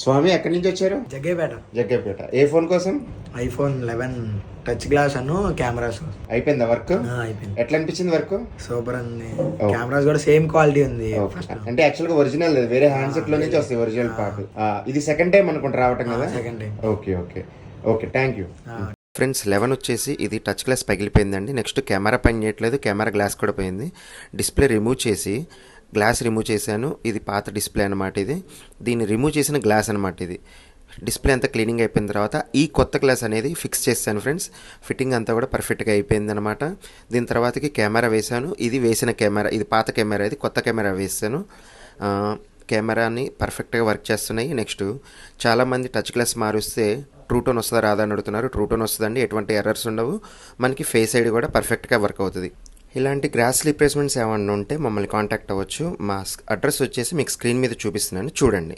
స్వామి ఎక్కడి నుంచి వచ్చారు? జగ్గేపేట. జగ్గేపేట. ఏ ఫోన్ కోసం? ఐఫోన్ 11 టచ్ గ్లాస్ అను కెమెరాస్. అయిపోయిందా వర్క్? అయిపోయింది. ఎట్లా అనిపించింది వర్క్? సూపర్ ఉంది. కెమెరాస్ కూడా సేమ్ క్వాలిటీ ఉంది. అంటే యాక్చువల్ గా ఒరిజినల్ లేదు, వేరే హ్యాండ్సెట్ లో నుంచి వస్తాయి ఒరిజినల్ పార్ట్. ఇది సెకండ్ టైం అనుకుంటా రావటం కదా? Second time. Okay okay okay, thank you. Friends 11 వచ్చేసి ఇది టచ్ గ్లాస్ పగిలిపోయిందండి. నెక్స్ట్ కెమెరా పని చేయట్లేదు, కెమెరా గ్లాస్ కూడా పోయింది. డిస్ప్లే రిమూవ్ చేసి గ్లాస్ రిమూవ్ చేశాను. ఇది పాత డిస్ప్లే అనమాట. దీన్ని రిమూవ్ చేసిన గ్లాస్ అనమాట. ఇది డిస్ప్లే అంతా క్లీనింగ్ అయిపోయిన తర్వాత ఈ కొత్త గ్లాస్ అనేది ఫిక్స్ చేశాను ఫ్రెండ్స్. ఫిట్టింగ్ అంతా కూడా పర్ఫెక్ట్గా అయిపోయింది అనమాట. దీని తర్వాతకి కెమెరా వేశాను. ఇది వేసిన కెమెరా, ఇది పాత కెమెరా, ఇది కొత్త కెమెరా వేసాను. కెమెరాని పర్ఫెక్ట్గా వర్క్ చేస్తున్నాయి. నెక్స్ట్ చాలామంది టచ్ గ్లాస్ మారుస్తే ట్రూ టోన్ వస్తుందా రాదా అని అడుగుతున్నారు. ట్రూ టోన్ వస్తుందండి, ఎటువంటి ఎర్రర్స్ ఉండవు. మనకి ఫేస్ ఐడి కూడా పర్ఫెక్ట్గా వర్క్ అవుతుంది. ఇలాంటి గ్లాస్ రీప్లేస్మెంట్స్ ఏమన్నా ఉంటే మమ్మల్ని కాంటాక్ట్ అవ్వచ్చు. మా అడ్రస్ వచ్చేసి మీకు స్క్రీన్ మీద చూపిస్తున్నాను, చూడండి.